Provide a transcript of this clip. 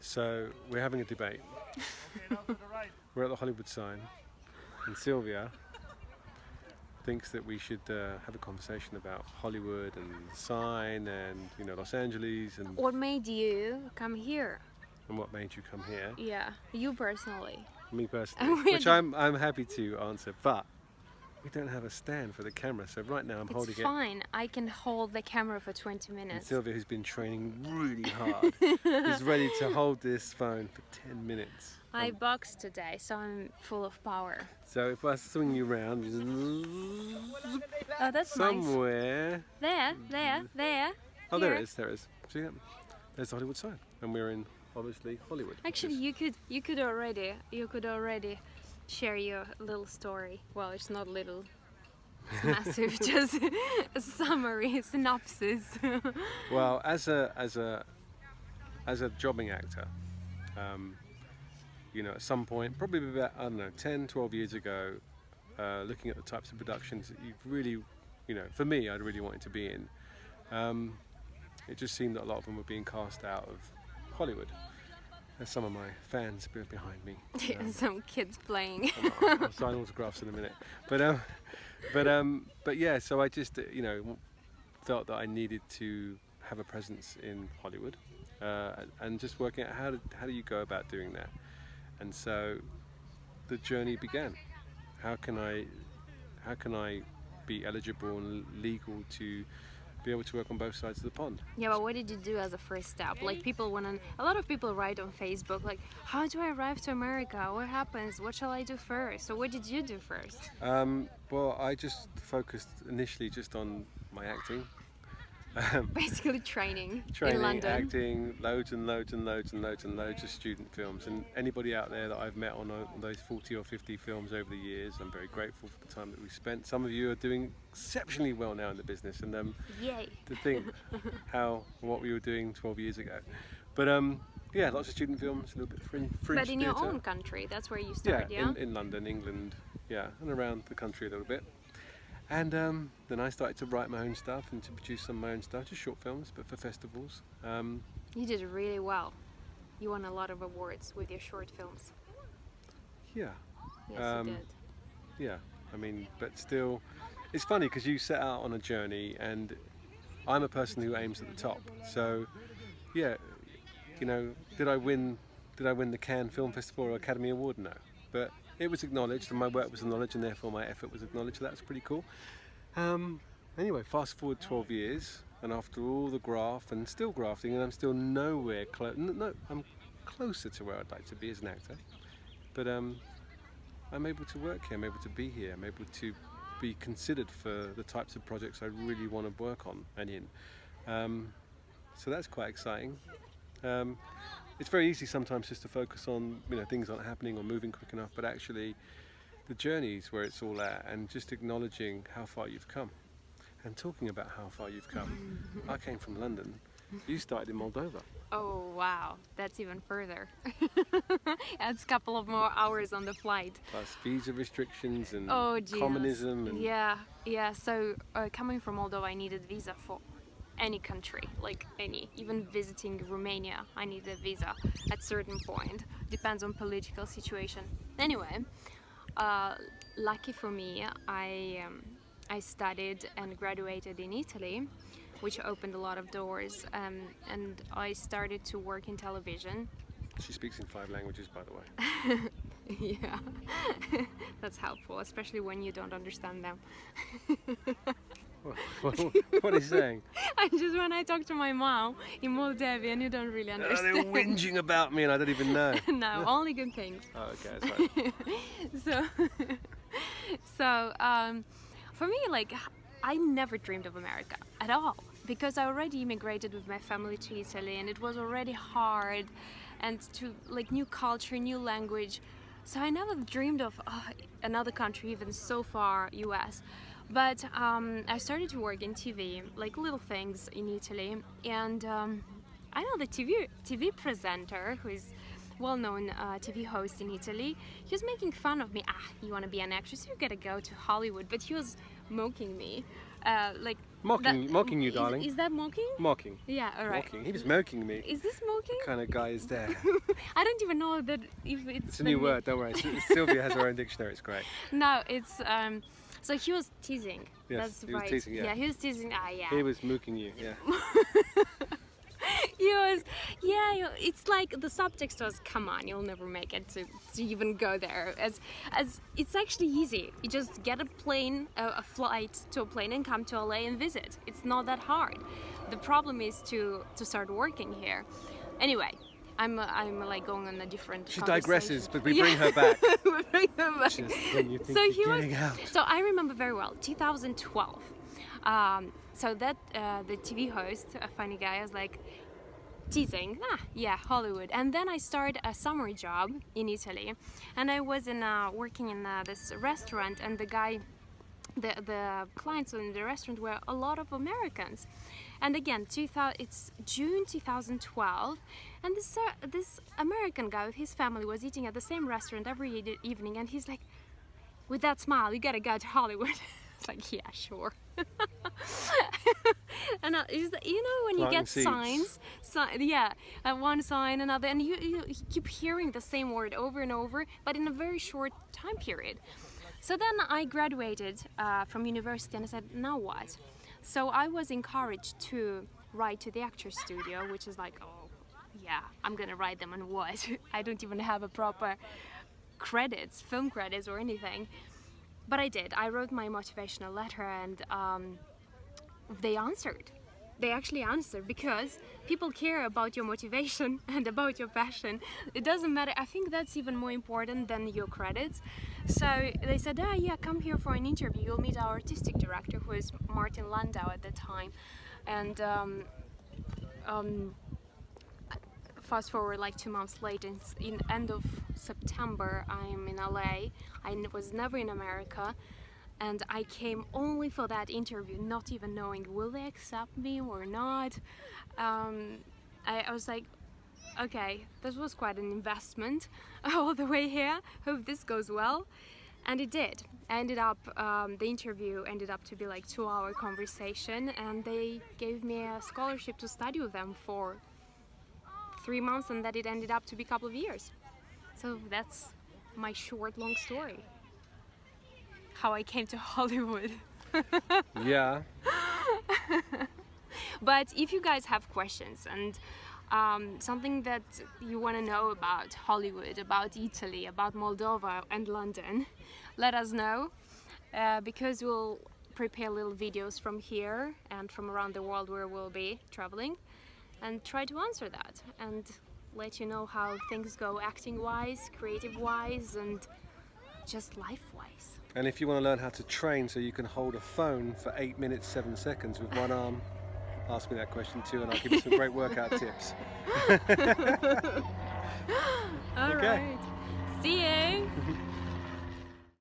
So we're having a debate. We're at the Hollywood sign, and Sylvia thinks that we should have a conversation about Hollywood and the sign and Los Angeles and What made you come here? what made you come here. Yeah, you personally. Me personally, which I'm happy to answer, but we don't have a stand for the camera, so right now I'm holding It's it. fine. I can hold the camera for 20 And minutes. Sylvia, who's been training really hard, is ready to hold this phone for 10 minutes. I boxed today, so I'm full of power. So if I swing you around, Oh, that's nice. somewhere. There. Oh, there Here. it is. See that? There's the Hollywood sign, and we're in obviously Hollywood. Actually, you could already share your little story. Well, it's not little. It's massive. Just a summary, synopsis. Well, as a jobbing actor, at some point, probably about 10, 12 years ago, looking at the types of productions that you've really, for me, I'd really wanted to be in. It just seemed that a lot of them were being cast out of Hollywood. There's some of my fans behind me. Some kids playing. I'll sign autographs in a minute. But yeah, so I just felt that I needed to have a presence in Hollywood, and just working out how do you go about doing that. And so the journey began. How can I be eligible and legal to be able to work on both sides of the pond? Yeah, but what did you do as a first step? Like a lot of people write on Facebook, like, how do I arrive to America? What happens? What shall I do first? So what did you do first? Well, I just focused initially just on my acting. Basically training in Training, London. acting, loads of student films, and anybody out there that I've met on those 40 or 50 films over the years, I'm very grateful for the time that we've spent. Some of you are doing exceptionally well now in the business, and Yay. to think what we were doing 12 years ago. But yeah, lots of student films, a little bit of fringe But in your theatre. own country, that's where you started, yeah? In London, England, yeah, and around the country a little bit. And then I started to write my own stuff and to produce some of my own stuff, just short films, but for festivals. You did really well. You won a lot of awards with your short films. Yeah, Yes, you did. yeah. I mean, but still, it's funny because you set out on a journey, and I'm a person who aims at the top. So, yeah, did I win the Cannes Film Festival or Academy Award? No, but it was acknowledged, and my work was acknowledged, and therefore my effort was acknowledged. So that was pretty cool. Anyway, fast forward 12 years, and after all the graft and still grafting, and I'm still nowhere close. No, I'm closer to where I'd like to be as an actor. But I'm able to work here. I'm able to be here. I'm able to be considered for the types of projects I really want to work on and in. So that's quite exciting. It's very easy sometimes just to focus on things aren't happening or moving quick enough, but actually the journey's where it's all at, and just acknowledging how far you've come. And talking about how far you've come, I came from London. You started in Moldova. Oh wow, that's even further. Adds a couple of more hours on the flight. Plus visa restrictions and Oh Jesus. communism. And Yeah. So coming from Moldova, I needed visa for any country, like any. Even visiting Romania, I needed a visa at certain point. Depends on political situation. Anyway, lucky for me, I studied and graduated in Italy, which opened a lot of doors, and I started to work in television. She speaks in 5 languages, by the way. Yeah, that's helpful, especially when you don't understand them. What are you saying? When I talk to my mom in Moldavian, you don't really They're understand. whinging about me and I don't even know. No, only good things. Oh, okay, that's right. So for me, like, I never dreamed of America at all, because I already immigrated with my family to Italy, and it was already hard, and to like new culture, new language. So I never dreamed of another country, even so far, US. But I started to work in TV, like little things in Italy, and I know the TV presenter, who is well-known TV host in Italy. He was making fun of me. You want to be an actress? You gotta go to Hollywood. But he was mocking me, like Mocking you, darling. Is that mocking? Mocking. Yeah, alright. Mocking. He was mocking me. Is this mocking? What kind of guy is there? I don't even know that if it's It's a new word, don't worry. Sylvia has her own dictionary, it's great. No, it's so he was teasing. Yes, That's he was right. teasing, yeah. He was teasing. Yeah. He was mooking you, yeah. He was, yeah. It's like the subtext was, "Come on, you'll never make it to even go there." As it's actually easy. You just get a flight to a plane, and come to LA and visit. It's not that hard. The problem is to start working here. Anyway, I'm like going on a different. She conversation. digresses, but we bring her back. We bring her back. Just when you think So you're he was. getting out. So I remember very well, 2012. So that the TV host, a funny guy, was like teasing, yeah, Hollywood. And then I started a summer job in Italy, and I was working in this restaurant, and the clients in the restaurant were a lot of Americans. And again, it's June 2012, and this American guy with his family was eating at the same restaurant every evening, and he's like, with that smile, you gotta go to Hollywood. It's like, yeah, sure. And you know when you Planting get seeds. one sign, another, and you keep hearing the same word over and over, but in a very short time period. So then I graduated from university, and I said, now what? So I was encouraged to write to the Actors Studio, which is like, oh yeah, I'm gonna write them on what? I don't even have a proper film credits or anything. But I did. I wrote my motivational letter, and they answered. They actually answered, because people care about your motivation and about your passion. It doesn't matter. I think that's even more important than your credits. So they said, yeah, come here for an interview. You'll meet our artistic director, who is Martin Landau at the time. And fast forward like 2 months later, in end of September, I'm in LA. I was never in America, and I came only for that interview, not even knowing will they accept me or not. I was like, okay, this was quite an investment all the way here. Hope this goes well, and it did. I ended up, the interview ended up to be like 2-hour conversation, and they gave me a scholarship to study with them for 3 months, and that it ended up to be a couple of years. So that's my long story. How I came to Hollywood. Yeah. But if you guys have questions and something that you want to know about Hollywood, about Italy, about Moldova and London, let us know, because we'll prepare little videos from here and from around the world where we'll be traveling, and try to answer that and let you know how things go, acting wise, creative wise, and just life wise. And if you want to learn how to train so you can hold a phone for 8 minutes 7 seconds with one arm, ask me that question too, and I'll give you some great workout tips. All Okay. right. See you.